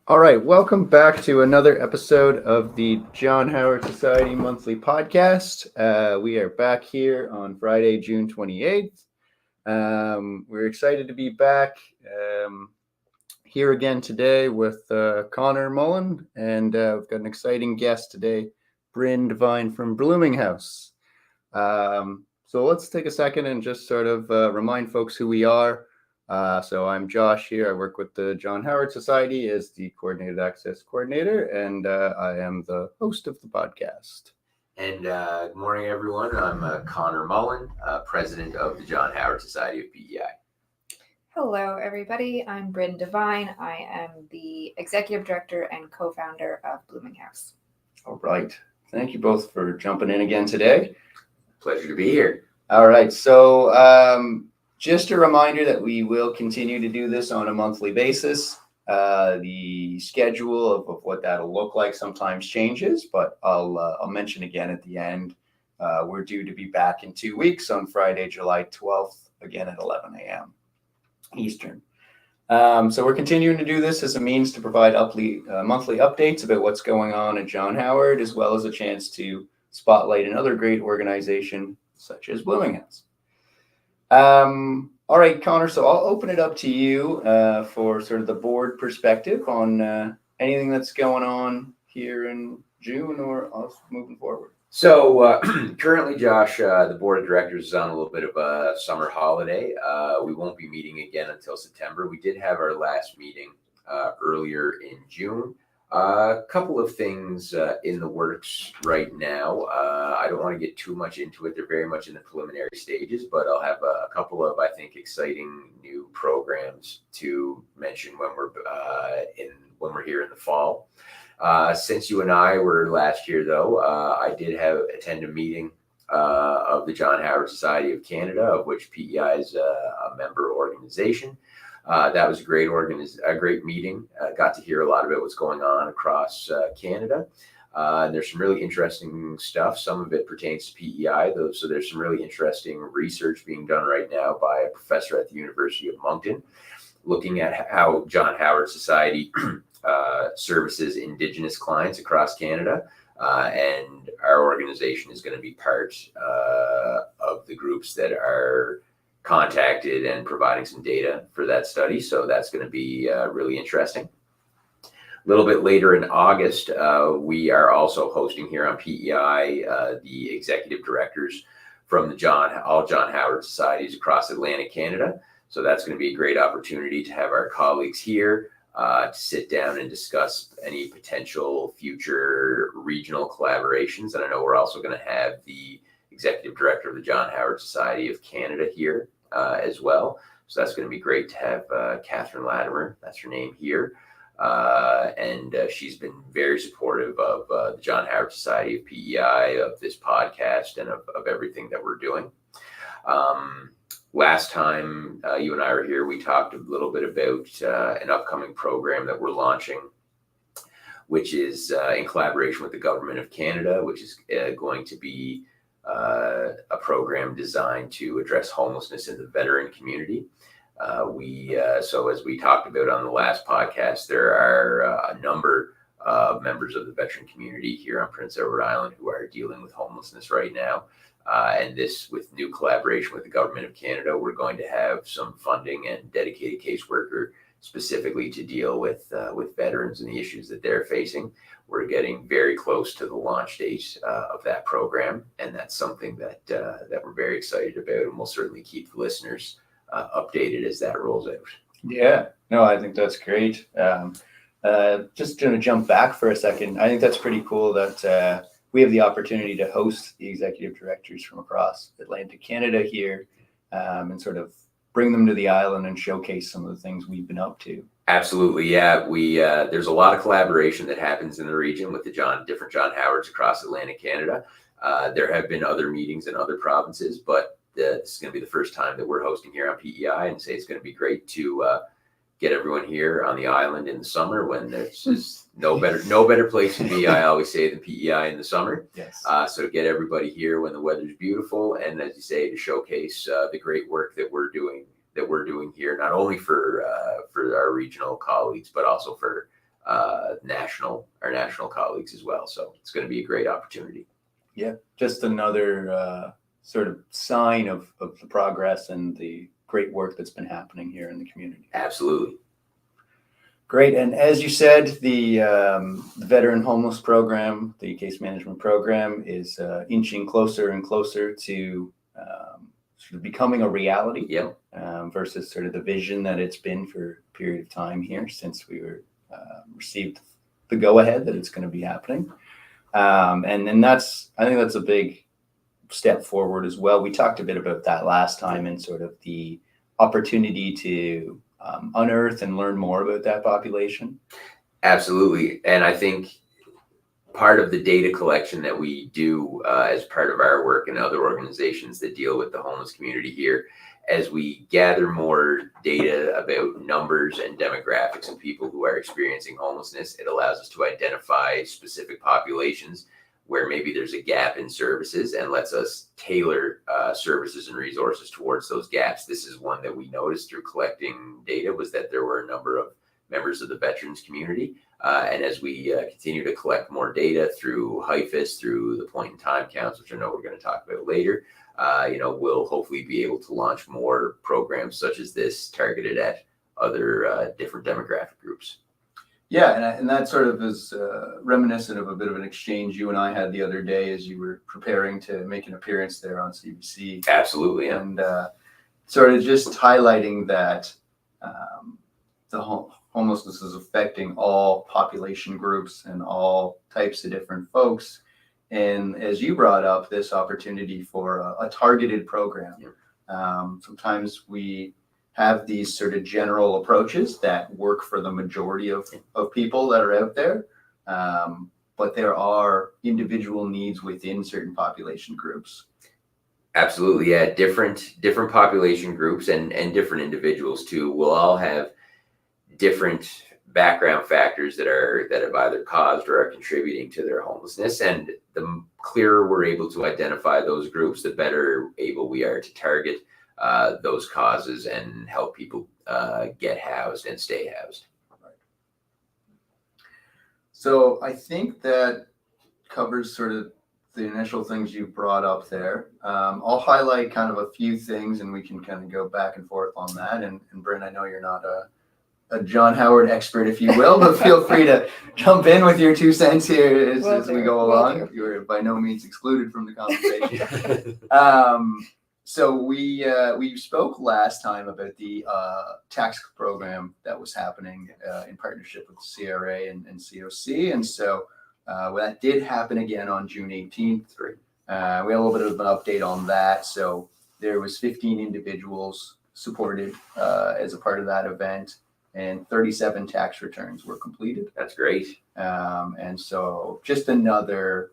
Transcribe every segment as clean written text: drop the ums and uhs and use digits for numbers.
All right, welcome back to another episode of the John Howard Society Monthly Podcast. We are back here on Friday, June 28th. We're excited to be back here again today with Conor Mullin, and we've got an exciting guest today, Brynn Devine from Bloominghouse. So let's take a second and just sort of remind folks who we are. So I'm Josh here. I work with the John Howard Society as the Coordinated Access Coordinator, and I am the host of the podcast. And good morning, everyone. I'm Conor Mullin, President of the John Howard Society of PEI. Hello, everybody. I'm Brynn Devine. I am the Executive Director and Co-founder of Bloominghouse. All right. Thank you both for jumping in again today. Pleasure to be here. All right. So just a reminder that we will continue to do this on a monthly basis. The schedule of what that'll look like sometimes changes, but I'll mention again at the end. We're due to be back in 2 weeks on Friday, July 12th, again at 11 a.m. Eastern. So we're continuing to do this as a means to provide monthly updates about what's going on at John Howard, as well as a chance to spotlight another great organization such as Bloominghouse. All right, Conor, so I'll open it up to you for sort of the board perspective on anything that's going on here in June or us moving forward. So currently, Josh, the board of directors is on a little bit of a summer holiday. We won't be meeting again until September. We did have our last meeting earlier in June. A couple of things in the works right now. I don't want to get too much into it. They're very much in the preliminary stages, but I'll have a couple of, I think, exciting new programs to mention when we're here in the fall. Since you and I were last year, though, I did attend a meeting of the John Howard Society of Canada, of which PEI is a member organization. That was a great meeting. Got to hear a lot about what's going on across Canada. There's some really interesting stuff. Some of it pertains to PEI, though. So there's some really interesting research being done right now by a professor at the University of Moncton, looking at how John Howard Society services Indigenous clients across Canada. And our organization is going to be part of the groups that are contacted and providing some data for that study. So that's going to be really interesting. A little bit later in August, we are also hosting here on PEI the executive directors from all John Howard Societies across Atlantic Canada. So that's going to be a great opportunity to have our colleagues here to sit down and discuss any potential future regional collaborations. And I know we're also going to have the executive director of the John Howard Society of Canada here as well. So that's going to be great to have Catherine Latimer, that's her name, here. And she's been very supportive of the John Howard Society of PEI, of this podcast, and of everything that we're doing. Last time you and I were here, we talked a little bit about an upcoming program that we're launching, which is in collaboration with the Government of Canada, which is going to be a program designed to address homelessness in the veteran community. So as we talked about on the last podcast, there are a number of members of the veteran community here on Prince Edward Island who are dealing with homelessness right now. And this, with new collaboration with the Government of Canada, we're going to have some funding and dedicated caseworker specifically to deal with veterans and the issues that they're facing. We're getting very close to the launch date of that program, and that's something that we're very excited about, and we'll certainly keep the listeners updated as that rolls out. Yeah, no, I think that's great. Just going to jump back for a second. I think that's pretty cool that we have the opportunity to host the executive directors from across Atlantic Canada here and sort of bring them to the island and showcase some of the things we've been up to. Absolutely, yeah. There's a lot of collaboration that happens in the region with the different John Howards across Atlantic Canada. There have been other meetings in other provinces, but this is going to be the first time that we're hosting here on PEI, and say it's going to be great to get everyone here on the island in the summer when there's just no better place to be, I always say, than PEI in the summer. Yes. So to get everybody here when the weather's beautiful, and as you say, to showcase the great work that we're doing here, not only for our regional colleagues, but also for our national colleagues as well. So it's going to be a great opportunity. Yeah, just another sort of sign of the progress and the great work that's been happening here in the community. Absolutely. Great. And as you said, the veteran homeless program, the case management program, is inching closer and closer to sort of becoming a reality. Yep. Versus sort of the vision that it's been for a period of time here since we were received the go-ahead that it's going to be happening. And then I think that's a big step forward as well. We talked a bit about that last time and sort of the opportunity to unearth and learn more about that population. Absolutely. And I think part of the data collection that we do as part of our work and other organizations that deal with the homeless community here, as we gather more data about numbers and demographics and people who are experiencing homelessness, it allows us to identify specific populations where maybe there's a gap in services and lets us tailor services and resources towards those gaps. This is one that we noticed through collecting data, was that there were a number of members of the veterans community. And as we continue to collect more data through HIFIS, through the point in time counts, which I know we're going to talk about later, we'll hopefully be able to launch more programs such as this targeted at other different demographic groups. Yeah, and that sort of is reminiscent of a bit of an exchange you and I had the other day as you were preparing to make an appearance there on CBC. Absolutely, yeah. And sort of just highlighting that the homelessness is affecting all population groups and all types of different folks. And as you brought up, this opportunity for a targeted program. Sometimes we have these sort of general approaches that work for the majority of people that are out there. But there are individual needs within certain population groups. Absolutely, yeah. Different population groups and different individuals too will all have different background factors that have either caused or are contributing to their homelessness. And the clearer we're able to identify those groups, the better able we are to target those causes and help people get housed and stay housed. Right. So I think that covers sort of the initial things you brought up there. I'll highlight kind of a few things and we can kind of go back and forth on that. And Brynn, I know you're not a John Howard expert, if you will, but feel free to jump in with your 2 cents here as we go along. You're by no means excluded from the conversation. So we spoke last time about the tax program that was happening in partnership with the CRA and COC. And so that did happen again on June 18th. We had a little bit of an update on that. So there was 15 individuals supported as a part of that event, and 37 tax returns were completed. That's great. And so just another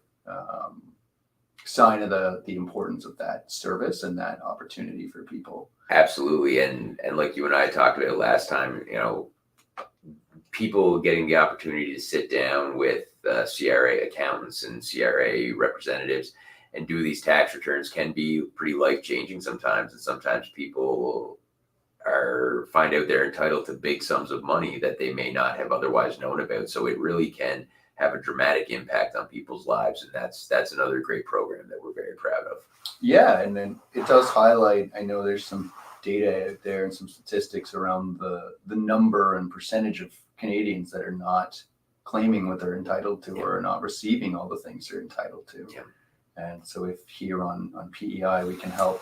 sign of the importance of that service and that opportunity for people. Absolutely. And like you and I talked about last time, people getting the opportunity to sit down with CRA accountants and CRA representatives and do these tax returns can be pretty life-changing sometimes. And sometimes people find out they're entitled to big sums of money that they may not have otherwise known about. So it really can have a dramatic impact on people's lives. And that's another great program that we're very proud of. Yeah. And then it does highlight, I know there's some data out there and some statistics around the number and percentage of Canadians that are not claiming what they're entitled to or are not receiving all the things they're entitled to. Yeah. And so if here on PEI, we can help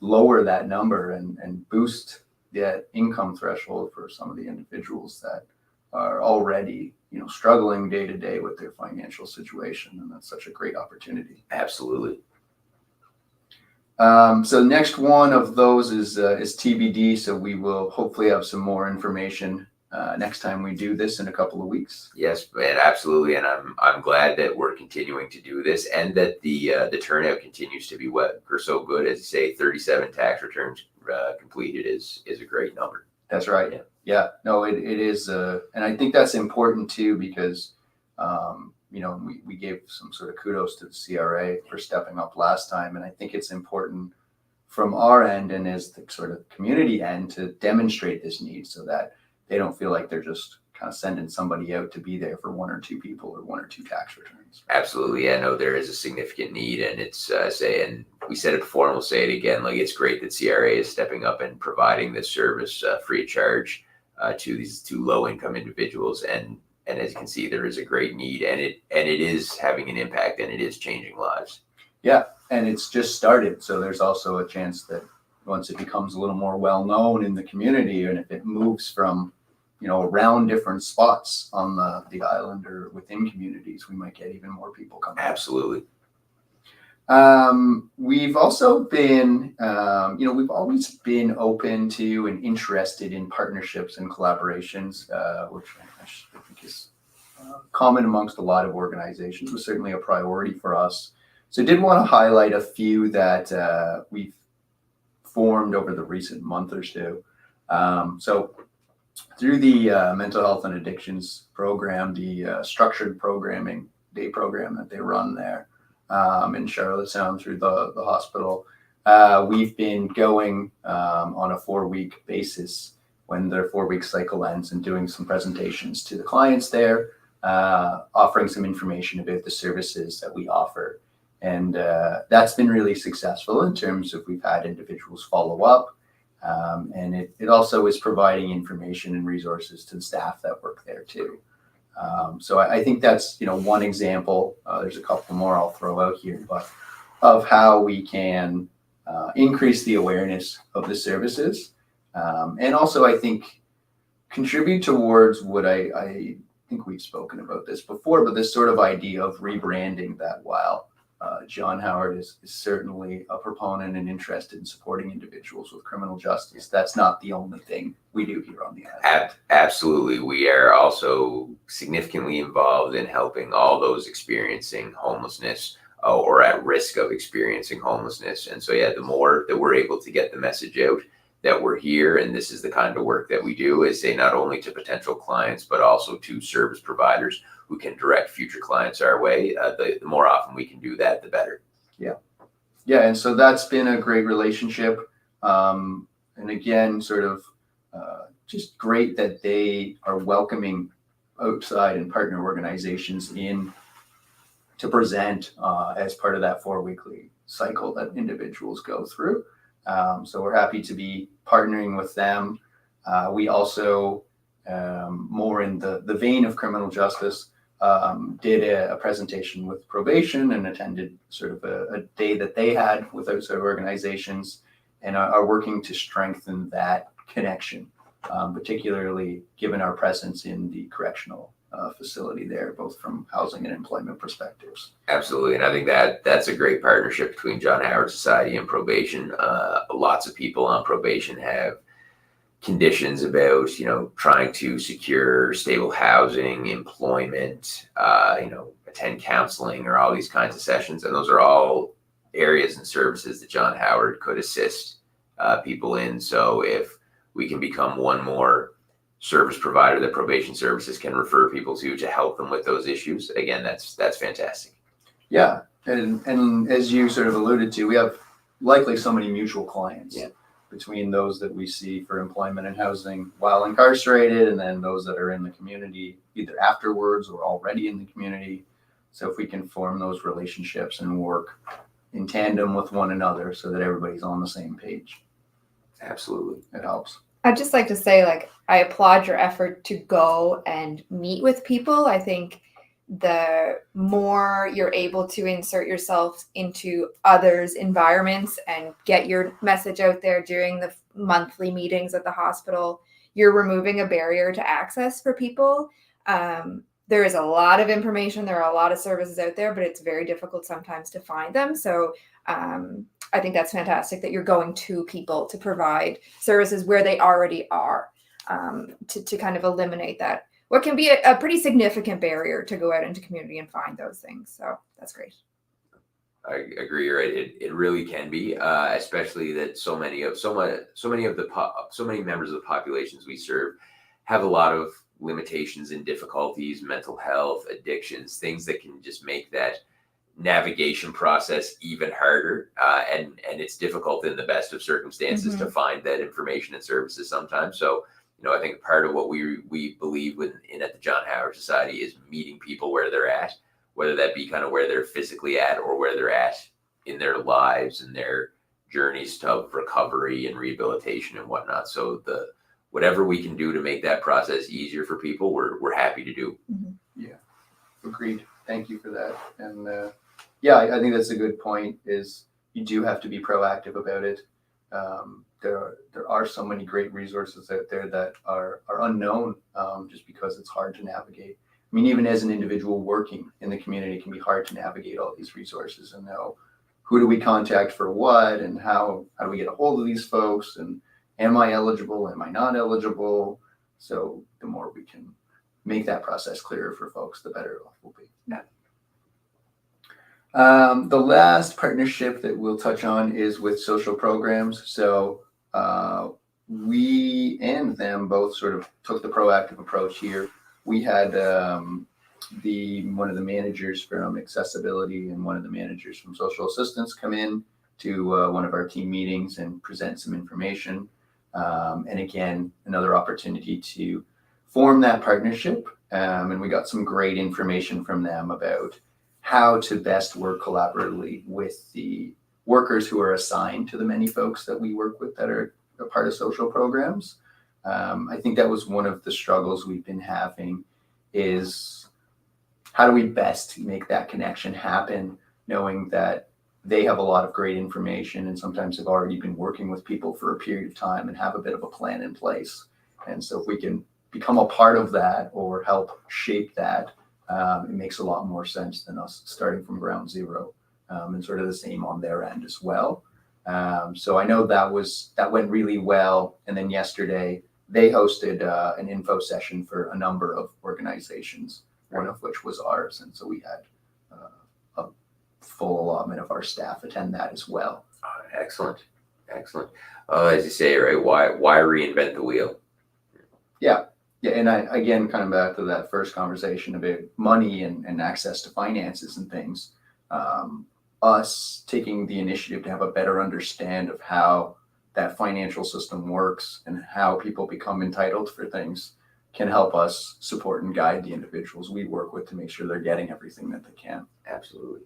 lower that number and boost that income threshold for some of the individuals that are already, struggling day to day with their financial situation. And that's such a great opportunity. Absolutely. So next one of those is TBD. So we will hopefully have some more information next time we do this in a couple of weeks. Yes, man, absolutely. And I'm glad that we're continuing to do this and that the turnout continues to be so good. As you say, 37 tax returns completed is a great number. That's right. Yeah. No, it is. And I think that's important too, because, we gave some sort of kudos to the CRA for stepping up last time. And I think it's important from our end and as the sort of community end to demonstrate this need so that they don't feel like they're just kind of sending somebody out to be there for one or two people or one or two tax returns. Absolutely. I know there is a significant need, and it's and we said it before and we'll say it again, like it's great that CRA is stepping up and providing this service free of charge to these two low income individuals. And as you can see, there is a great need, and it is having an impact, and it is changing lives. Yeah, and it's just started. So there's also a chance that once it becomes a little more well known in the community, and if it moves from, around different spots on the island or within communities, we might get even more people coming. Absolutely. We've also been, we've always been open to and interested in partnerships and collaborations, which I think is common amongst a lot of organizations. It was certainly a priority for us. So I did want to highlight a few that we've formed over the recent month or so. So through the mental health and addictions program, the structured programming day program that they run there in Charlottetown through the hospital, we've been going on a 4-week basis when their 4-week cycle ends and doing some presentations to the clients there, offering some information about the services that we offer. And that's been really successful in terms of we've had individuals follow up. And it also is providing information and resources to the staff that work there too. So I think that's, one example. There's a couple more I'll throw out here, but of how we can increase the awareness of the services. And also, I think, contribute towards what I think we've spoken about this before, but this sort of idea of rebranding that while John Howard is certainly a proponent and interested in supporting individuals with criminal justice, that's not the only thing we do here on the island. Absolutely. We are also significantly involved in helping all those experiencing homelessness or at risk of experiencing homelessness. And so, the more that we're able to get the message out that we're here and this is the kind of work that we do, is say not only to potential clients, but also to service providers who can direct future clients our way, the more often we can do that, the better. Yeah, and so that's been a great relationship. And again, sort of just great that they are welcoming outside and partner organizations in to present as part of that 4-weekly cycle that individuals go through. So we're happy to be partnering with them. We also, more in the vein of criminal justice, did a presentation with probation and attended sort of a day that they had with outside organizations, and are working to strengthen that connection, particularly given our presence in the correctional facility there, both from housing and employment perspectives. Absolutely. And I think that's a great partnership between John Howard Society and probation. Lots of people on probation have conditions about, trying to secure stable housing, employment, attend counseling or all these kinds of sessions. And those are all areas and services that John Howard could assist people in. So if we can become one more service provider that probation services can refer people to help them with those issues, again, that's fantastic. Yeah. And as you sort of alluded to, we have likely so many mutual clients. Yeah. Between those that we see for employment and housing while incarcerated, and then those that are in the community either afterwards or already in the community. So if we can form those relationships and work in tandem with one another so that everybody's on the same page. Absolutely. It helps. I'd just like to say, I applaud your effort to go and meet with people. I think the more you're able to insert yourself into others' environments and get your message out there during the monthly meetings at the hospital, you're removing a barrier to access for people. There is a lot of information. There are a lot of services out there, but it's very difficult sometimes to find them. So I think that's fantastic that you're going to people to provide services where they already are, to kind of eliminate that. What can be a pretty significant barrier to go out into community and find those things. So that's great. I agree. You're right. It really can be, especially that so many members of the populations we serve have a lot of limitations and difficulties, mental health, addictions, things that can just make that navigation process even harder. And it's difficult in the best of circumstances to find that information and services sometimes. So, I think part of what we believe at the John Howard Society is meeting people where they're at, whether that be kind of where they're physically at or where they're at in their lives and their journeys to recovery and rehabilitation and whatnot. So whatever we can do to make that process easier for people, we're happy to do. Yeah, agreed. Thank you for that. And yeah, I think that's a good point. Is you do have to be proactive about it. There are so many great resources out there that are unknown, just because it's hard to navigate. I mean, even as an individual working in the community, it can be hard to navigate all these resources and know who do we contact for what, and how do we get a hold of these folks, and am I eligible, am I not eligible? So the more we can make that process clearer for folks, the better off we'll be. Yeah. The last partnership that we'll touch on is with social programs. So we and them both sort of took the proactive approach here. We had one of the managers from accessibility and one of the managers from social assistance come in to one of our team meetings and present some information. And again, another opportunity to form that partnership. And we got some great information from them about how to best work collaboratively with the workers who are assigned to the many folks that we work with that are a part of social programs. I think that was one of the struggles we've been having, is how do we best make that connection happen, knowing that they have a lot of great information and sometimes have already been working with people for a period of time and have a bit of a plan in place. And so if we can become a part of that or help shape that, it makes a lot more sense than us starting from ground zero, and sort of the same on their end as well. So I know that went really well. And then yesterday they hosted an info session for a number of organizations, one of which was ours. And so we had a full allotment of our staff attend that as well. Excellent. As you say, right? Why reinvent the wheel? Yeah. And again, kind of back to that first conversation about money and access to finances and things, us taking the initiative to have a better understand of how that financial system works and how people become entitled for things can help us support and guide the individuals we work with to make sure they're getting everything that they can. Absolutely.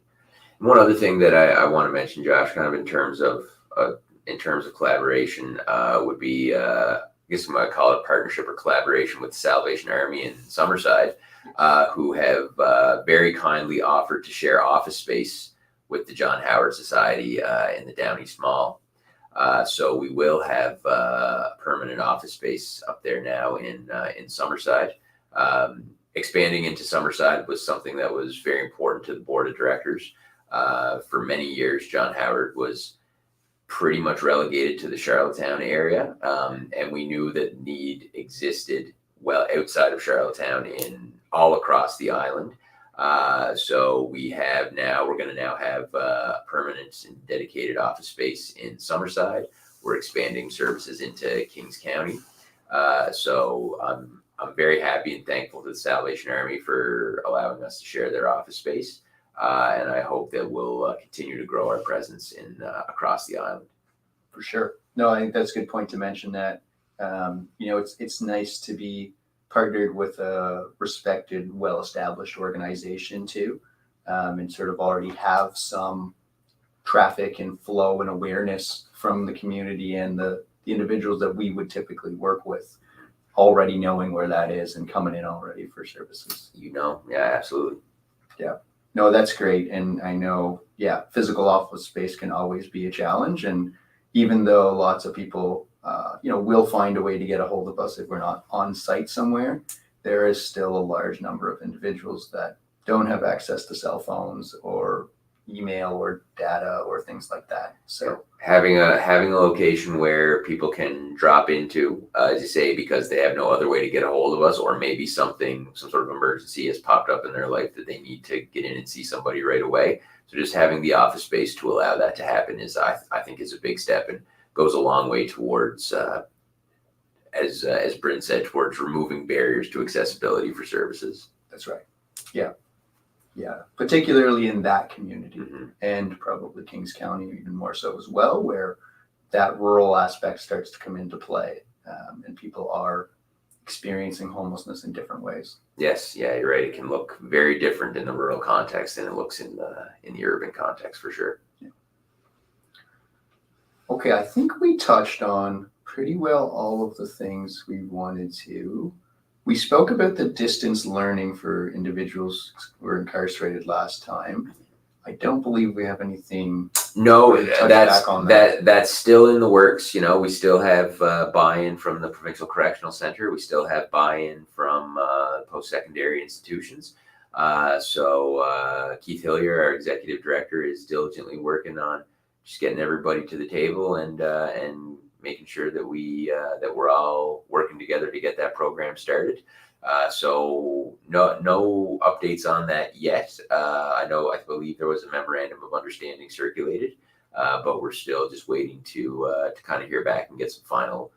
And one other thing that I want to mention, Josh, kind of in terms of collaboration, would be I guess I'm going to call it partnership or collaboration with the Salvation Army in Summerside, who have very kindly offered to share office space with the John Howard Society in the Down East Mall. So we will have permanent office space up there now in Summerside. Expanding into Summerside was something that was very important to the board of directors. For many years, John Howard was pretty much relegated to the Charlottetown area, and we knew that need existed well outside of Charlottetown in all across the island. So we're going to now have permanent and dedicated office space in Summerside. We're expanding services into Kings County. So I'm very happy and thankful to the Salvation Army for allowing us to share their office space. And I hope that we'll continue to grow our presence across the island. For sure. No, I think that's a good point to mention that. It's nice to be partnered with a respected, well-established organization too, and sort of already have some traffic and flow and awareness from the community and the individuals that we would typically work with, already knowing where that is and coming in already for services. Yeah, absolutely. Yeah. No, that's great. And I know, physical office space can always be a challenge. And even though lots of people, will find a way to get a hold of us if we're not on site somewhere, there is still a large number of individuals that don't have access to cell phones or email or data or things like that. So having a location where people can drop into, as you say, because they have no other way to get a hold of us, or maybe some sort of emergency has popped up in their life that they need to get in and see somebody right away. So just having the office space to allow that to happen is, I think, is a big step and goes a long way towards, as Brynn said, towards removing barriers to accessibility for services. That's right. Yeah. Particularly in that community, Mm-hmm. and probably Kings County even more so as well, where that rural aspect starts to come into play, and people are experiencing homelessness in different ways. Yes, yeah, you're right. It can look very different in the rural context than it looks in the urban context, for sure. Yeah. Okay, I think we touched on pretty well all of the things we wanted to. We spoke about the distance learning for individuals who were incarcerated last time. I don't believe we have anything. No, Really touch that's back on that's still in the works. You know, we still have buy-in from the Provincial Correctional Center. We still have buy-in from post-secondary institutions. So Keith Hillier, our executive director, is diligently working on just getting everybody to the table and making sure that we're all working together to get that program started. So no updates on that yet. I believe there was a memorandum of understanding circulated, but we're still just waiting to kind of hear back and get some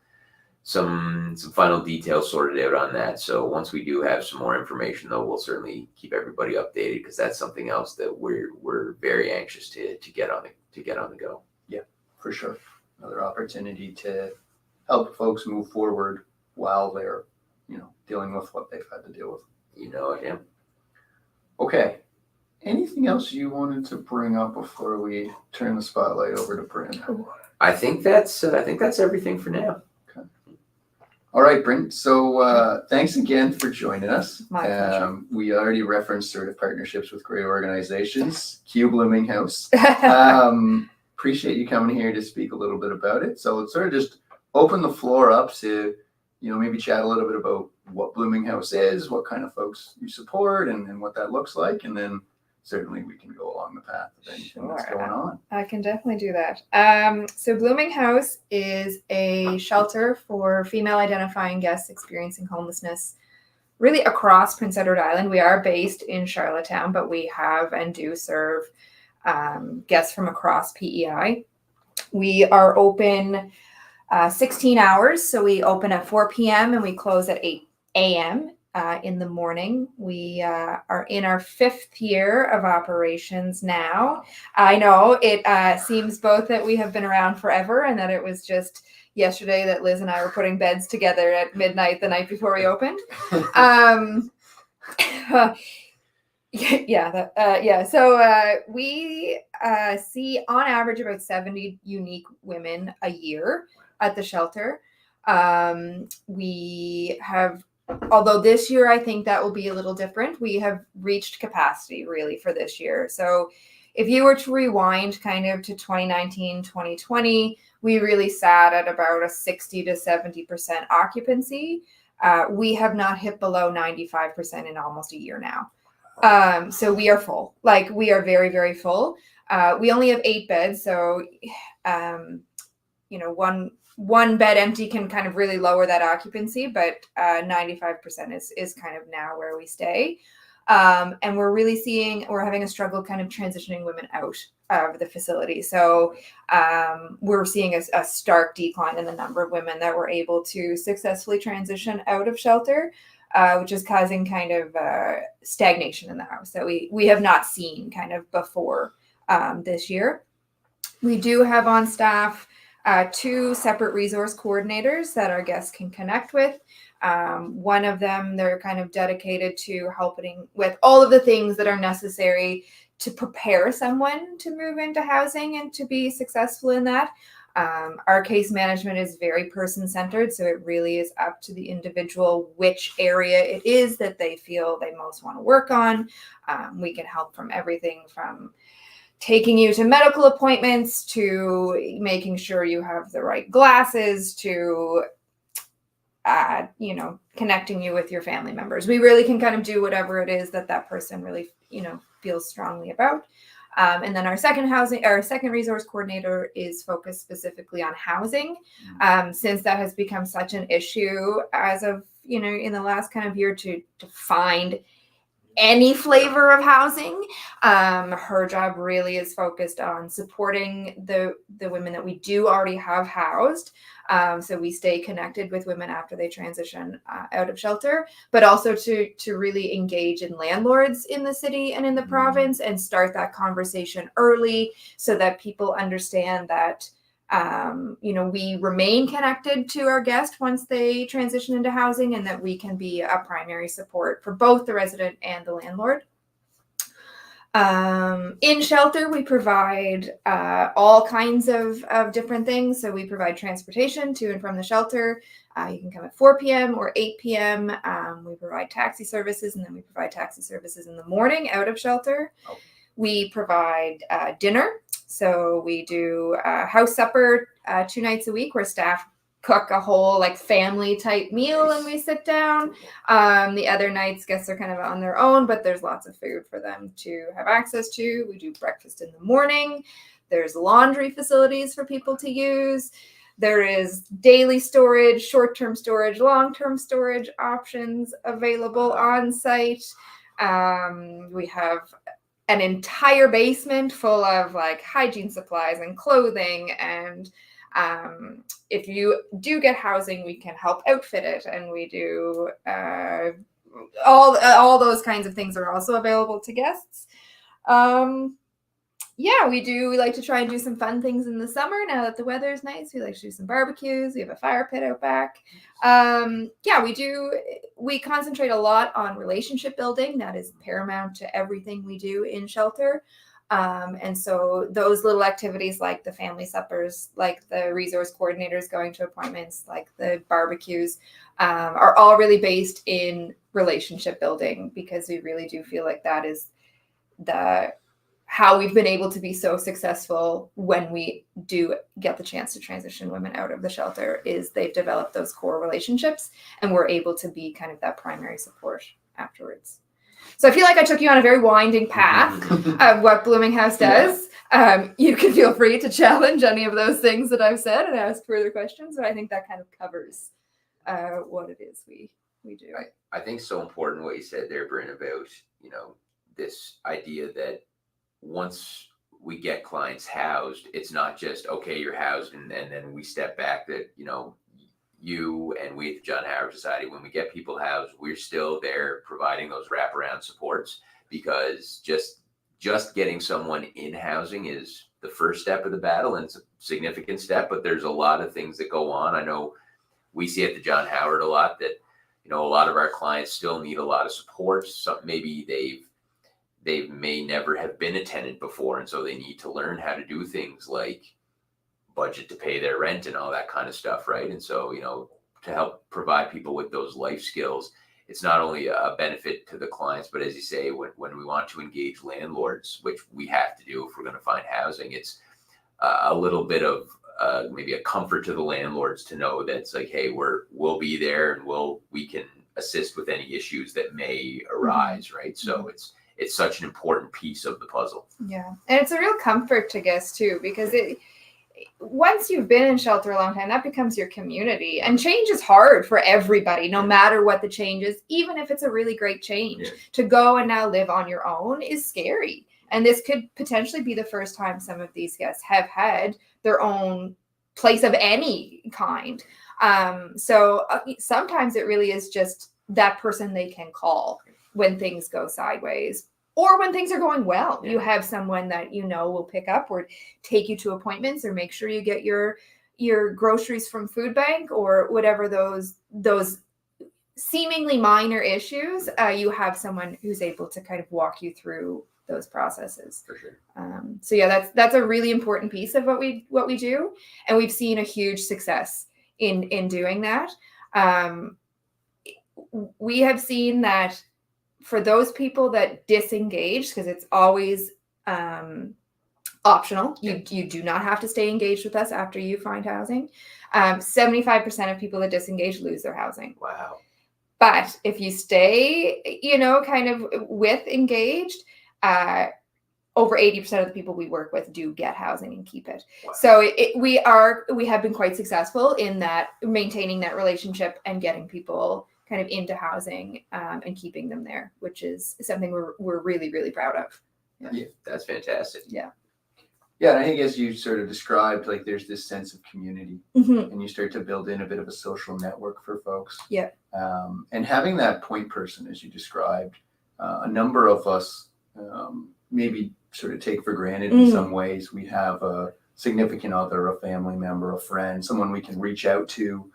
final details sorted out on that. So once we do have some more information, though, we'll certainly keep everybody updated, because that's something else that we're very anxious to get on the go. Yeah, for sure. Another opportunity to help folks move forward while they're, dealing with what they've had to deal with. You know it, yeah. Okay. Anything else you wanted to bring up before we turn the spotlight over to Brynn? I think that's everything for now. Okay. All right, Brynn. So thanks again for joining us. My pleasure. We already referenced sort of partnerships with great organizations, Q Blooming House. Appreciate you coming here to speak a little bit about it. So let's sort of just open the floor up to, maybe chat a little bit about what Blooming House is, what kind of folks you support, and what that looks like. And then certainly we can go along the path of anything that's going on. I can definitely do that. So Blooming House is a shelter for female identifying guests experiencing homelessness really across Prince Edward Island. We are based in Charlottetown, but we have and do serve guests from across PEI. We are open 16 hours. So we open at 4 p.m. and we close at 8 a.m. In the morning. We are in our 5th year of operations now. I know it seems both that we have been around forever and that it was just yesterday that Liz and I were putting beds together at midnight the night before we opened. So we see on average about 70 unique women a year at the shelter. We have, although this year I think that will be a little different, we have reached capacity really for this year. So if you were to rewind kind of to 2019, 2020, we really sat at about a 60 to 70% occupancy. We have not hit below 95% in almost a year now. So we are full, like we are very, very full. We only have 8 beds. So, one bed empty can kind of really lower that occupancy, but 95% is kind of now where we stay. And we're having a struggle kind of transitioning women out of the facility. So we're seeing a stark decline in the number of women that were able to successfully transition out of shelter, which is causing kind of stagnation in the house that we have not seen kind of before this year. We do have on staff 2 separate resource coordinators that our guests can connect with. One of them, they're kind of dedicated to helping with all of the things that are necessary to prepare someone to move into housing and to be successful in that. Our case management is very person-centered, so it really is up to the individual which area it is that they feel they most want to work on. We can help from everything from taking you to medical appointments to making sure you have the right glasses to, connecting you with your family members. We really can kind of do whatever it is that person really, feels strongly about. And then our second resource coordinator is focused specifically on housing. Since that has become such an issue as of, in the last kind of year to find any flavor of housing. Her job really is focused on supporting the women that we do already have housed. So we stay connected with women after they transition out of shelter, but also to really engage in landlords in the city and in the province and start that conversation early so that people understand that We remain connected to our guest once they transition into housing, and that we can be a primary support for both the resident and the landlord. In shelter, we provide all kinds of different things. So we provide transportation to and from the shelter. You can come at 4 p.m. or 8 p.m. We provide taxi services, and then we provide taxi services in the morning out of shelter. Oh. We provide dinner. So we do house supper 2 nights a week where staff cook a whole family type meal and we sit down. The other nights guests are kind of on their own, but there's lots of food for them to have access to. We do breakfast in the morning. There's laundry facilities for people to use. There is daily storage, short-term storage, long-term storage options available on site. We have an entire basement full of hygiene supplies and clothing, and if you do get housing, we can help outfit it, and we do all those kinds of things are also available to guests. We like to try and do some fun things in the summer. Now that the weather is nice, we like to do some barbecues. We have a fire pit out back. We concentrate a lot on relationship building. That is paramount to everything we do in shelter. And so those little activities like the family suppers, like the resource coordinators going to appointments, like the barbecues, are all really based in relationship building, because we really do feel like that is how we've been able to be so successful when we do get the chance to transition women out of the shelter, is they've developed those core relationships, and we're able to be kind of that primary support afterwards. So I feel like I took you on a very winding path of what Blooming House does. Yeah. You can feel free to challenge any of those things that I've said and ask further questions, but I think that kind of covers what it is we do. I think so important what you said there, Brynn, about, this idea that once we get clients housed, it's not just, okay, you're housed, and then we step back, that, you and we at the John Howard Society, when we get people housed, we're still there providing those wraparound supports, because just getting someone in housing is the first step of the battle, and it's a significant step, but there's a lot of things that go on. I know we see at the John Howard a lot that, a lot of our clients still need a lot of support. Maybe they may never have been a tenant before, and so they need to learn how to do things like budget to pay their rent and all that kind of stuff, right? And so, to help provide people with those life skills, it's not only a benefit to the clients, but as you say, when we want to engage landlords, which we have to do if we're going to find housing, it's a little bit of maybe a comfort to the landlords to know that it's like, hey, we'll be there, and we can assist with any issues that may arise, right? So it's such an important piece of the puzzle. Yeah, and it's a real comfort to guests too, because once you've been in shelter a long time, that becomes your community, and change is hard for everybody, no matter what the change is. Even if it's a really great change, to go and now live on your own is scary. And this could potentially be the first time some of these guests have had their own place of any kind. So sometimes it really is just that person they can call when things go sideways, or when things are going well. You have someone that will pick up or take you to appointments, or make sure you get your groceries from food bank, or whatever those seemingly minor issues. You have someone who's able to kind of walk you through those processes. For sure. So yeah, that's a really important piece of what we do, and we've seen a huge success in doing that. We have seen that for those people that disengage, because it's always optional, you do not have to stay engaged with us after you find housing. 75% of people that disengage lose their housing. Wow. But if you stay, kind of with engaged, over 80% of the people we work with do get housing and keep it. Wow. So we have been quite successful in that, maintaining that relationship and getting people kind of into housing and keeping them there, which is something we're really, really proud of. Yeah, that's fantastic. Yeah. Yeah, and I think as you sort of described, there's this sense of community, and you start to build in a bit of a social network for folks. Yeah. And having that point person, as you described, a number of us maybe sort of take for granted in some ways. We have significant other, a family member, a friend, someone we can reach out to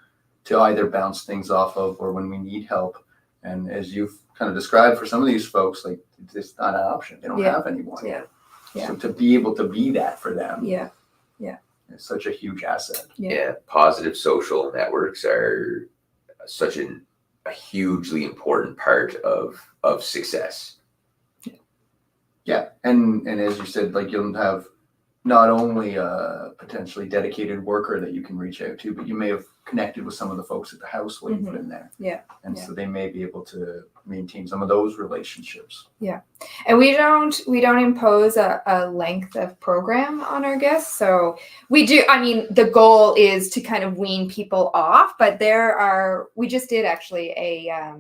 either bounce things off of or when we need help. And as you've kind of described, for some of these folks, like it's not an option. They don't have anyone. Yeah. So to be able to be that for them, Yeah. is such a huge asset. Yeah, positive social networks are such a hugely important part of success. Yeah, and as you said, like you'll have not only a potentially dedicated worker that you can reach out to, but you may have connected with some of the folks at the house while you've been there. Yeah. And so they may be able to maintain some of those relationships. Yeah. And we don't impose a length of program on our guests. So we do, I mean, the goal is to kind of wean people off, but we just did actually a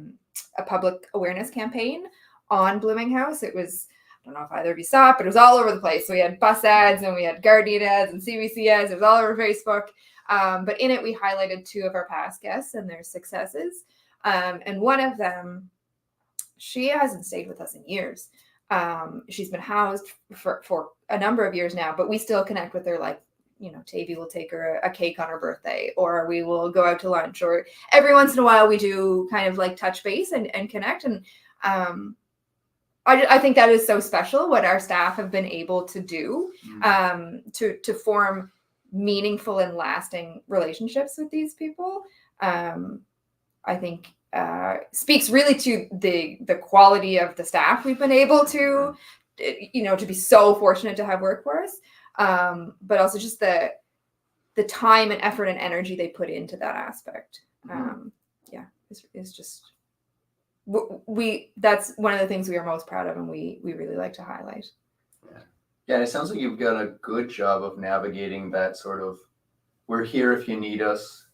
public awareness campaign on Blooming House. It was, I don't know if either of you saw it, but it was all over the place. So we had bus ads and we had Guardian ads and CBC ads. It was all over Facebook. But in it, we highlighted 2 of our past guests and their successes. And one of them, she hasn't stayed with us in years. She's been housed for a number of years now, but we still connect with her. Like, you know, Tavy will take her a cake on her birthday, or we will go out to lunch, or every once in a while we do kind of like touch base and connect. And I think that is so special what our staff have been able to do to form meaningful and lasting relationships with these people. I think speaks really to the quality of the staff we've been able to, to be so fortunate to have work for us, but also just the time and effort and energy they put into that aspect. It's just that's one of the things we are most proud of, and we really like to highlight. Yeah, it sounds like you've done a good job of navigating that sort of, we're here if you need us,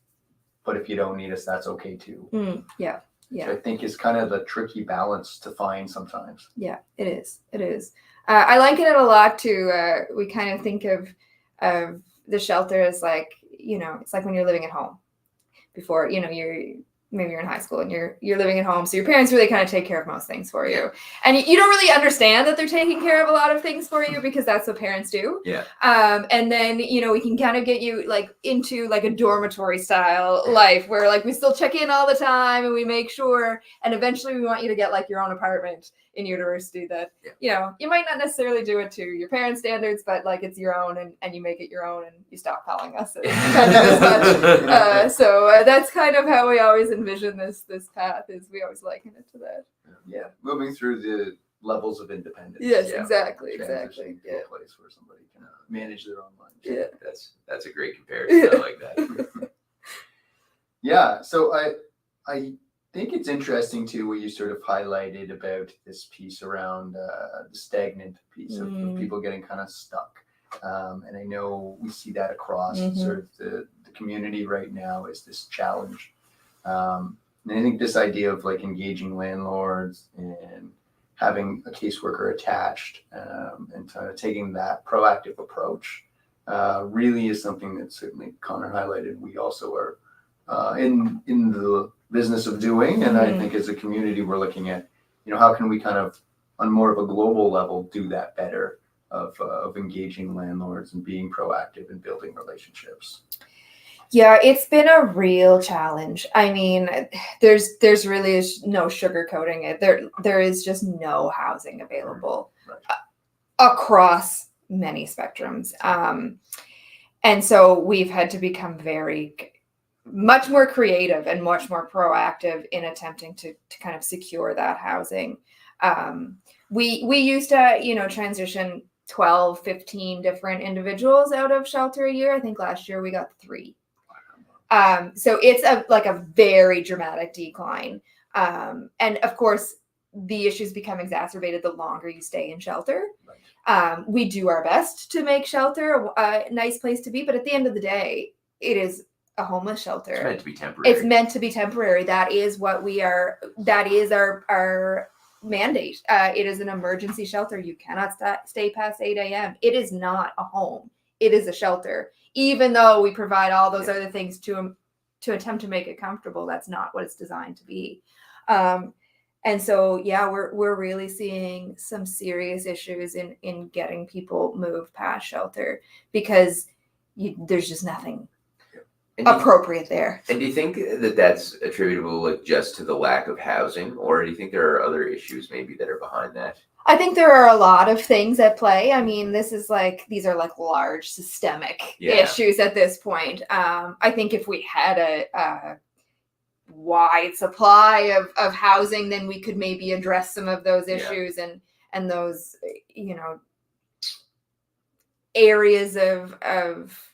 but if you don't need us, that's okay too. Yeah. Which I think is kind of the tricky balance to find sometimes. Yeah, it is. I liken it a lot to, we kind of think of the shelter as like, it's like when you're living at home before, maybe you're in high school and you're living at home. So your parents really kind of take care of most things for you. And you don't really understand that they're taking care of a lot of things for you because that's what parents do. Yeah. And then, we can kind of get you like into like a dormitory style life where like we still check in all the time and we make sure, and eventually we want you to get like your own apartment in university that, you might not necessarily do it to your parents' standards, but like it's your own and you make it your own and you stop calling us kind of as much. So that's kind of how we always envision this path, is we always liken it to that. Yeah, moving through the levels of independence. Yes, exactly. To a place where somebody can manage their own life. Yeah, that's a great comparison. I like that. Yeah, so I think it's interesting too what you sort of highlighted about this piece around the stagnant piece of people getting kind of stuck. And I know we see that across sort of the community right now is this challenge. And I think this idea of like engaging landlords and having a caseworker attached and kind of taking that proactive approach really is something that certainly Conor highlighted. We also are in the business of doing, and I think as a community we're looking at, how can we kind of on more of a global level do that better of engaging landlords and being proactive and building relationships. Yeah, it's been a real challenge. I mean, there's really no sugarcoating it. There is just no housing available across many spectrums. And so we've had to become much more creative and much more proactive in attempting to kind of secure that housing. We used to, transition 12, 15 different individuals out of shelter a year. I think last year we got 3. So it's a very dramatic decline. And of course, the issues become exacerbated the longer you stay in shelter. We do our best to make shelter a nice place to be, but at the end of the day, it is a homeless shelter. It's meant to be temporary. It's meant to be temporary. That is what we are. That is our mandate. It is an emergency shelter. You cannot stay past 8 a.m. It is not a home. It is a shelter. Even though we provide all those other things to attempt to make it comfortable, that's not what it's designed to be. And so, we're really seeing some serious issues in getting people moved past shelter, because there's just nothing And do, appropriate there. and do you think that that's attributable like just to the lack of housing, or do you think there are other issues maybe that are behind that? I think there are a lot of things at play. I mean, these are like large systemic issues at this point. I think if we had a wide supply of housing, then we could maybe address some of those issues and those, areas of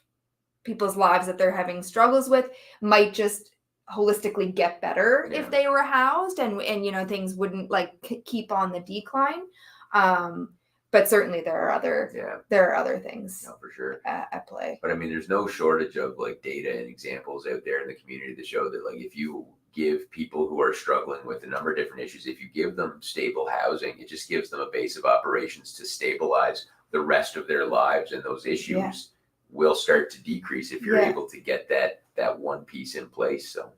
people's lives that they're having struggles with might just holistically get better if they were housed and things wouldn't like keep on the decline. But certainly there are other things for sure at play. But I mean, there's no shortage of like data and examples out there in the community that show that like if you give people who are struggling with a number of different issues, if you give them stable housing, it just gives them a base of operations to stabilize the rest of their lives, and those issues will start to decrease if you're able to get that one piece in place. So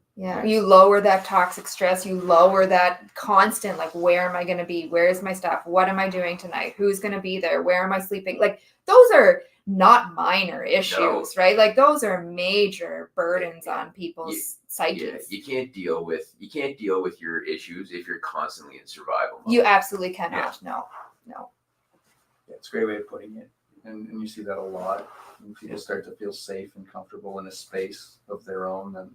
you lower that toxic stress, you lower that constant like, where am I going to be, where's my stuff, what am I doing tonight, who's going to be there, where am I sleeping, like those are not minor issues, right? Like those are major burdens on people's psyches. You can't deal with your issues if you're constantly in survival mode. You absolutely cannot. No. Yeah, it's a great way of putting it. And you see that a lot. When people start to feel safe and comfortable in a space of their own, then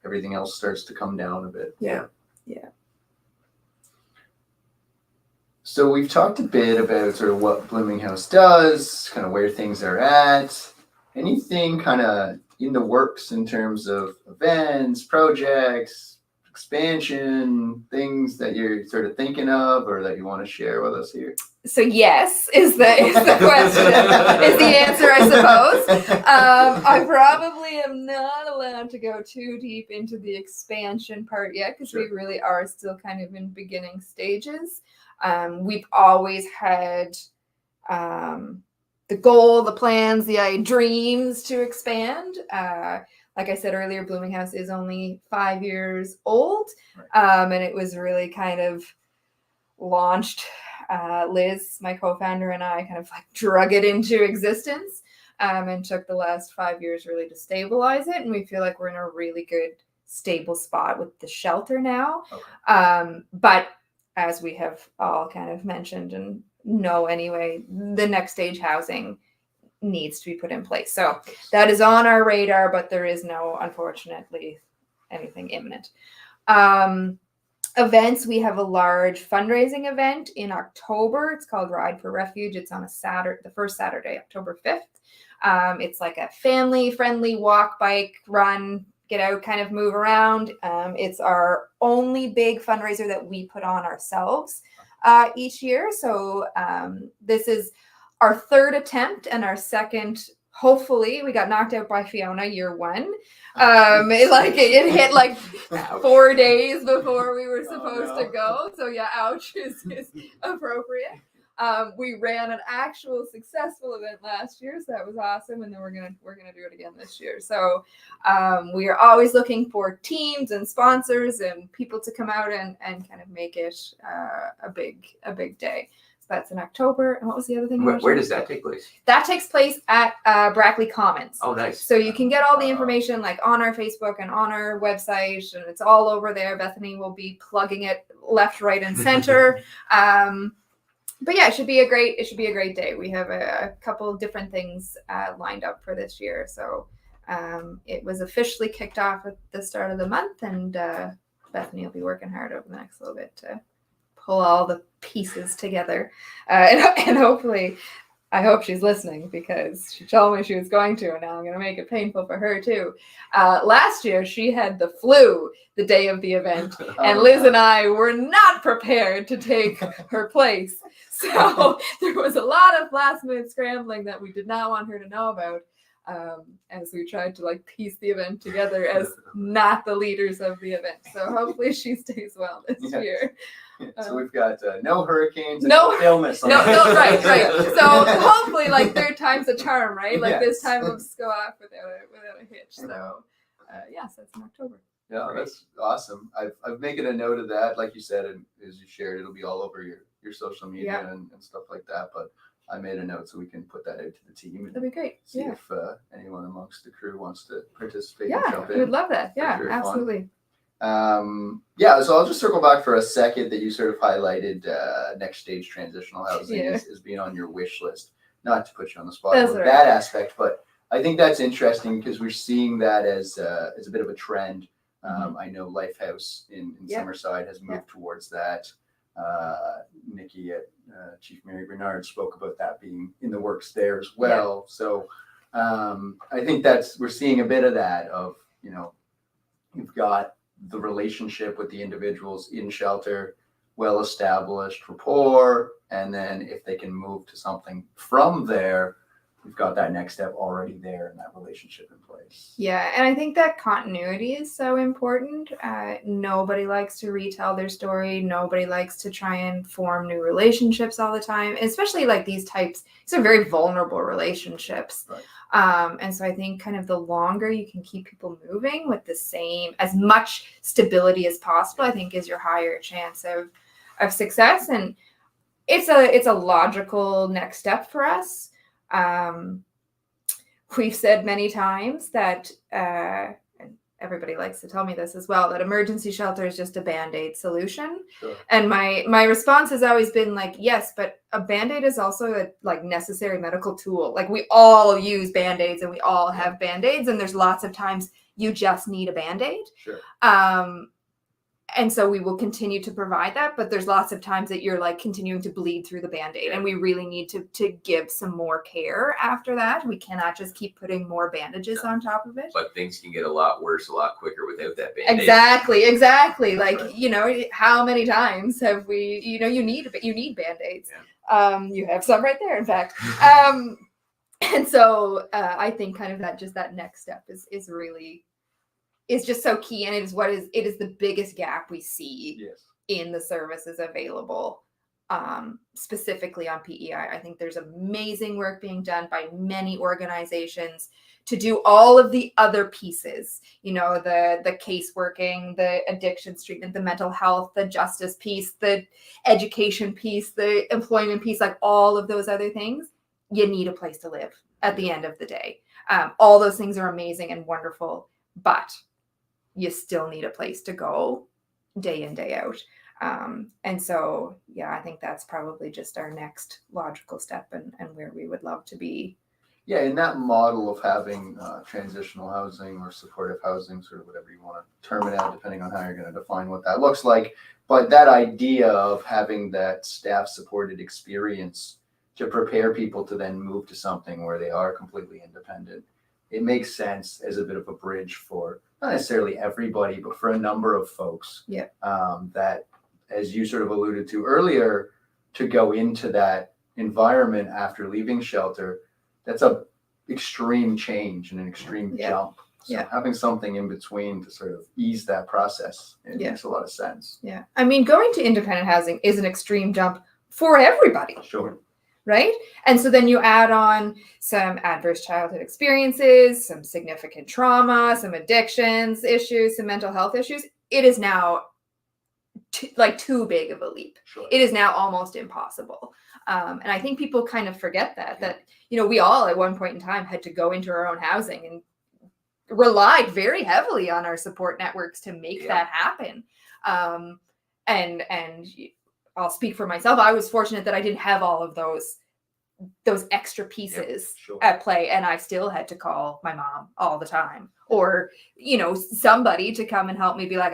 everything else starts to come down a bit. Yeah. So we've talked a bit about sort of what Blooming House does, kind of where things are at. Anything kind of in the works in terms of events, projects, expansion, things that you're sort of thinking of or that you want to share with us here? So yes is the question, is the answer, I suppose. I probably am not allowed to go too deep into the expansion part yet because we really are still kind of in beginning stages. We've always had the goal, the plans, the dreams to expand. Like I said earlier, Blooming House is only 5 years old, and it was really kind of launched. Liz, my co-founder, and I kind of like drug it into existence, and took the last 5 years really to stabilize it. And we feel like we're in a really good, stable spot with the shelter now. But as we have all kind of mentioned and know anyway, the next stage housing needs to be put in place. So that is on our radar, but there is no, unfortunately, anything imminent. Events, we have a large fundraising event in October. It's called Ride for Refuge. It's on a Saturday, the first Saturday, October 5th. It's like a family-friendly walk, bike, run, get out, kind of move around. It's our only big fundraiser that we put on ourselves each year. So this is our third attempt and our second. Hopefully, we got knocked out by Fiona year one. It hit like 4 days before we were supposed to go. So yeah, ouch is appropriate. We ran an actual successful event last year, so that was awesome. And then we're gonna do it again this year. So we are always looking for teams and sponsors and people to come out and kind of make it a big day. That's in October. And what was the other thing? Where does that take place? That takes place at Brackley Commons. Oh, nice. So you can get all the information like on our Facebook and on our website, and it's all over there. Bethany will be plugging it left, right, and center. But yeah, it should be a great day. We have a couple of different things lined up for this year. So it was officially kicked off at the start of the month, and Bethany will be working hard over the next little bit to pull all the pieces together, and hopefully, I hope she's listening because she told me she was going to, and now I'm going to make it painful for her too. Last year, she had the flu the day of the event, and Liz and I were not prepared to take her place. So there was a lot of last-minute scrambling that we did not want her to know about, as we tried to like piece the event together as not the leaders of the event. So hopefully she stays well this year. So we've got no hurricanes, no illness. No, right. So hopefully, like third time's a charm, right? Like this time we'll just go off without a hitch. So yes, that's in October. Yeah, that's awesome. I've making a note of that, like you said, and as you shared, it'll be all over your social media and stuff like that. But I made a note so we can put that out to the team and That'd be great. see Yeah. if anyone amongst the crew wants to participate Yeah, and jump we in. would love that. For Yeah, sure, fun. absolutely. Yeah, so I'll just circle back for a second that you sort of highlighted next stage transitional housing as being on your wish list. Not to put you on the spot with that aspect, but I think that's interesting because we're seeing that as a bit of a trend. I know Lifehouse in Summerside has moved towards that. Nikki at Chief Mary Bernard spoke about that being in the works there as well. So I think we're seeing a bit of that of, you've got the relationship with the individuals in shelter, well-established rapport, and then if they can move to something from there, we've got that next step already there and that relationship in place. Yeah, and I think that continuity is so important. Nobody likes to retell their story. Nobody likes to try and form new relationships all the time, especially like these are very vulnerable relationships. Right. And so I think kind of the longer you can keep people moving with the same, as much stability as possible, I think is your higher chance of success. And it's a logical next step for us. We've said many times that, and everybody likes to tell me this as well, that emergency shelter is just a Band-Aid solution. Sure. And my response has always been like, yes, but a Band-Aid is also a necessary medical tool. Like we all use Band-Aids and we all have Band-Aids, and there's lots of times you just need a Band-Aid. Sure. And so we will continue to provide that, but there's lots of times that you're like continuing to bleed through the Band-Aid, and we really need to give some more care after that. We cannot just keep putting more bandages on top of it. But things can get a lot worse a lot quicker without that Band-Aid. Exactly. Like, right. How many times have we, you need Band-Aids. Yeah. You have some right there, in fact. And so I think kind of that next step is just so key, and it is the biggest gap we see in the services available, specifically on PEI. I think there's amazing work being done by many organizations to do all of the other pieces, the case working, the addictions treatment, the mental health, the justice piece, the education piece, the employment piece, like all of those other things. You need a place to live at the end of the day. All those things are amazing and wonderful, but you still need a place to go day in, day out. And so, I think that's probably just our next logical step and where we would love to be. Yeah, in that model of having transitional housing or supportive housing, sort of whatever you want to term it out, depending on how you're going to define what that looks like. But that idea of having that staff-supported experience to prepare people to then move to something where they are completely independent, it makes sense as a bit of a bridge for not necessarily everybody, but for a number of folks. Yeah. That, as you sort of alluded to earlier, to go into that environment after leaving shelter, that's a extreme change and an extreme jump. So having something in between to sort of ease that process, it makes a lot of sense. Yeah. I mean, going to independent housing is an extreme jump for everybody. Sure. Right? And so then you add on some adverse childhood experiences, some significant trauma, some addictions issues, some mental health issues. It is now too big of a leap. Sure. It is now almost impossible. And I think people kind of forget that we all at one point in time had to go into our own housing and relied very heavily on our support networks to make that happen. And I'll speak for myself. I was fortunate that I didn't have all of those extra pieces at play, and I still had to call my mom all the time, or somebody to come and help me be like,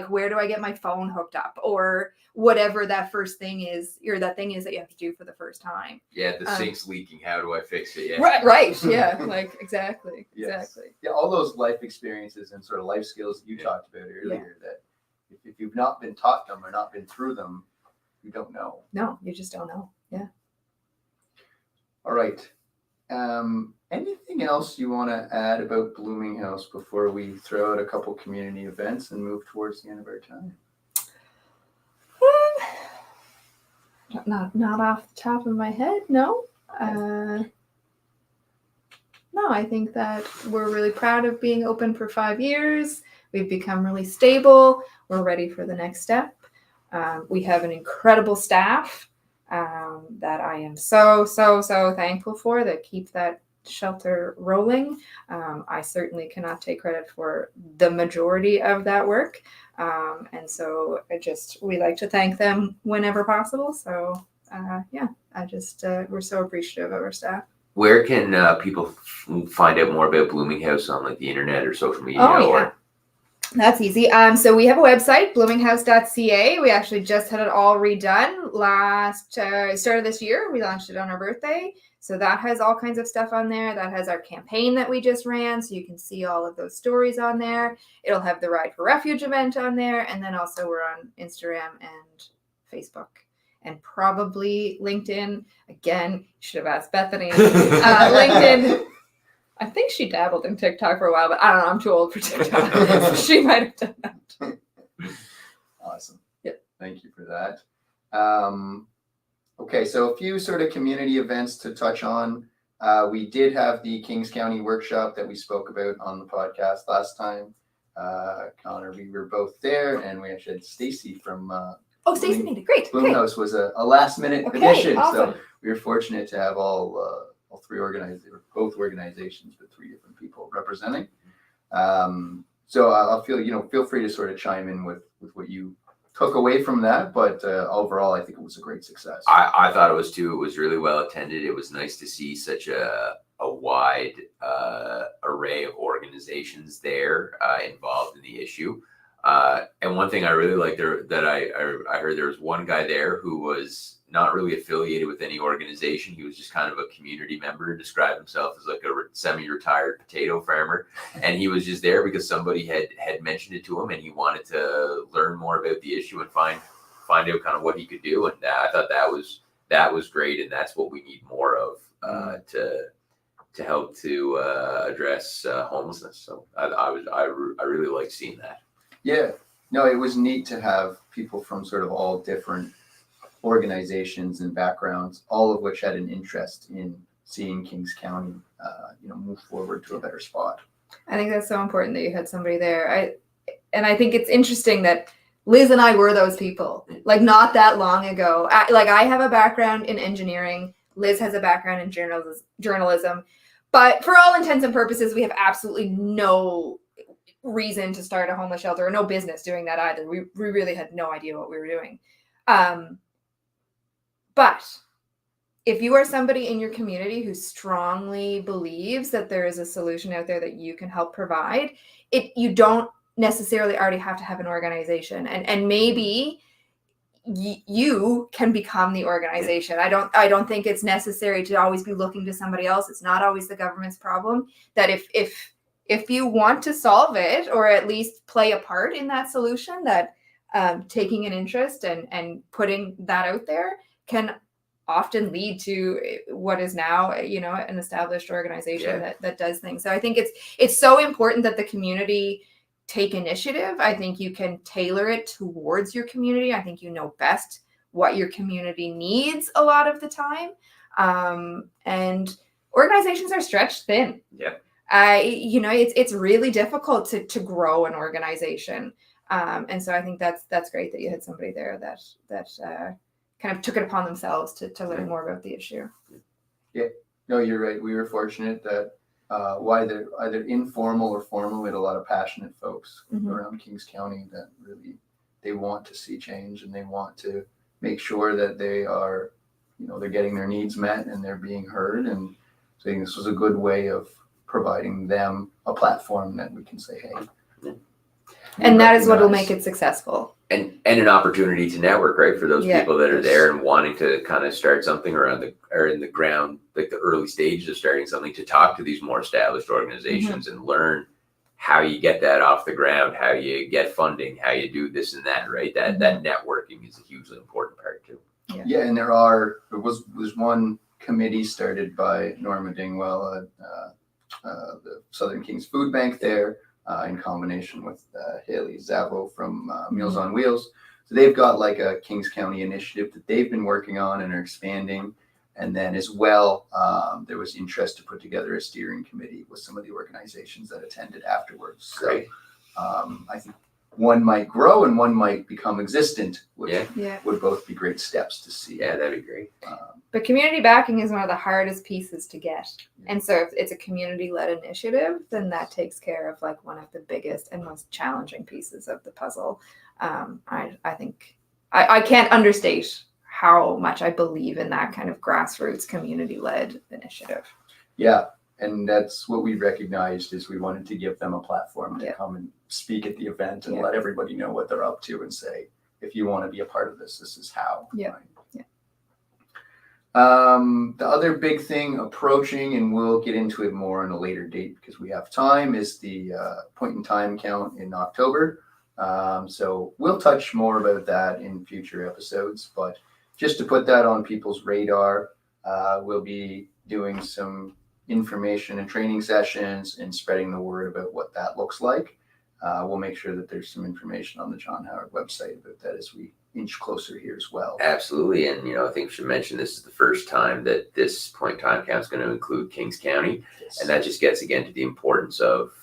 where do I get my phone hooked up, or whatever that first thing is, or that thing is that you have to do for the first time. Yeah, the sink's leaking. How do I fix it? Yeah. Right. Yeah, exactly. Yeah, all those life experiences and sort of life skills that you talked about earlier, that if you've not been taught them or not been through them, you don't know. No, you just don't know. Yeah. All right. Anything else you want to add about Blooming House before we throw out a couple community events and move towards the end of our time? Not off the top of my head, no. No, I think that we're really proud of being open for 5 years. We've become really stable. We're ready for the next step. We have an incredible staff that I am so thankful for, that keep that shelter rolling. I certainly cannot take credit for the majority of that work. And so we like to thank them whenever possible. So we're so appreciative of our staff. Where can people find out more about Blooming House on like the internet or social media? That's easy. So we have a website, bloominghouse.ca. We actually just had it all redone start of this year. We launched it on our birthday. So that has all kinds of stuff on there. That has our campaign that we just ran. So you can see all of those stories on there. It'll have the Ride for Refuge event on there. And then also we're on Instagram and Facebook and probably LinkedIn. Again, should have asked Bethany. LinkedIn. I think she dabbled in TikTok for a while, but I don't know. I'm too old for TikTok. So she might have done that. Awesome. Yep. Thank you for that. Okay, so a few sort of community events to touch on. We did have the Kings County workshop that we spoke about on the podcast last time. Connor, we were both there, and we actually had Stacy from Stacy made it. Great. Bloom House was a last minute addition. Awesome. So we were fortunate to have both organizations with 3 different people representing. So I'll feel free to sort of chime in with what you took away from that, but overall I think it was a great success. I thought it was too. It was really well attended. It was nice to see such a wide array of organizations there involved in the issue. And one thing I really liked that I heard, there was one guy there who was not really affiliated with any organization. He was just kind of a community member, described himself as like a semi-retired potato farmer. And he was just there because somebody had mentioned it to him and he wanted to learn more about the issue and find out kind of what he could do. And I thought that was great. And that's what we need more of to help to address homelessness. So I really like seeing that. Yeah, no, it was neat to have people from sort of all different organizations and backgrounds, all of which had an interest in seeing Kings County, move forward to a better spot. I think that's so important that you had somebody there. I think it's interesting that Liz and I were those people, like not that long ago. I have a background in engineering. Liz has a background in journalism, but for all intents and purposes, we have absolutely no reason to start a homeless shelter or no business doing that either. We really had no idea what we were doing. But if you are somebody in your community who strongly believes that there is a solution out there that you can help provide, you don't necessarily already have to have an organization, and maybe you can become the organization. I don't think it's necessary to always be looking to somebody else. It's not always the government's problem. That if you want to solve it, or at least play a part in that solution, that taking an interest and putting that out there can often lead to what is now, an established organization that does things. So I think it's so important that the community take initiative. I think you can tailor it towards your community. I think you know best what your community needs a lot of the time. And organizations are stretched thin. Yeah. It's really difficult to grow an organization. And so I think that's great that you had somebody there that kind of took it upon themselves to learn more about the issue. Yeah, no, you're right. We were fortunate that either informal or formal, we had a lot of passionate folks around Kings County that really, they want to see change and they want to make sure that they are, they're getting their needs met and they're being heard. And so I think this was a good way of providing them a platform that we can say, hey. And that is what will make it successful. And an opportunity to network, right, for those people that are there and wanting to kind of start something or in the ground, like the early stages of starting something, to talk to these more established organizations and learn how you get that off the ground, how you get funding, how you do this and that, right? That networking is a hugely important part too. Yeah, and there was one committee started by Norma Dingwell at the Southern Kings Food Bank there, in combination with Haley Zavo from Meals on Wheels. So they've got like a Kings County initiative that they've been working on and are expanding. And then as well, there was interest to put together a steering committee with some of the organizations that attended afterwards. So I think one might grow and one might become existent, which Yeah. would both be great steps to see. Yeah, that'd be great. But community backing is one of the hardest pieces to get. And so if it's a community-led initiative, then that takes care of like one of the biggest and most challenging pieces of the puzzle. I think I can't understate how much I believe in that kind of grassroots community-led initiative. Yeah. And that's what we recognized is we wanted to give them a platform to come and speak at the event and let everybody know what they're up to and say, if you want to be a part of this, this is how. Yeah. Right? Yeah. The other big thing approaching, and we'll get into it more on a later date because we have time, is the point in time count in October. So we'll touch more about that in future episodes, but just to put that on people's radar, we'll be doing some information and training sessions and spreading the word about what that looks like. We'll make sure that there's some information on the John Howard website about that as we inch closer here as well. Absolutely. And, I think we should mention this is the first time that this point in time count is going to include Kings County. Yes. And that just gets again to the importance of,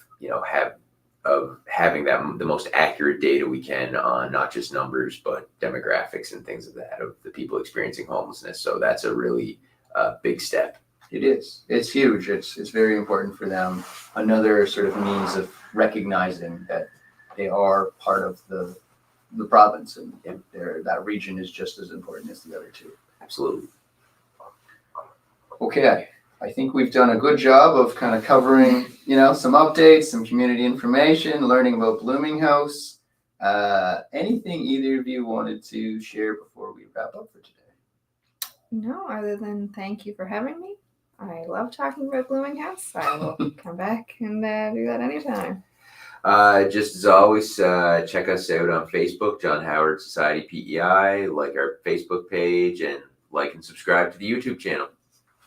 having the most accurate data we can on not just numbers, but demographics and things of that of the people experiencing homelessness. So that's a really big step. It is. It's huge. It's very important for them. Another sort of means of recognizing that they are part of the province and that region is just as important as the other two. Absolutely. Okay. I think we've done a good job of kind of covering, some updates, some community information, learning about Blooming House. Anything either of you wanted to share before we wrap up for today? No, other than thank you for having me. I love talking about Blooming House. I will come back and do that anytime. Just as always, check us out on Facebook, John Howard Society PEI, like our Facebook page, and like and subscribe to the YouTube channel.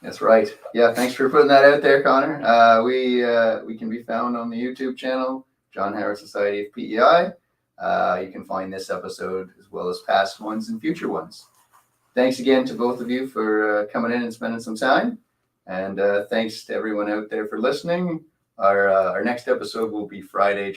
That's right. Yeah, thanks for putting that out there, Connor. We can be found on the YouTube channel, John Howard Society of PEI. You can find this episode as well as past ones and future ones. Thanks again to both of you for coming in and spending some time. And thanks to everyone out there for listening. Our next episode will be Friday,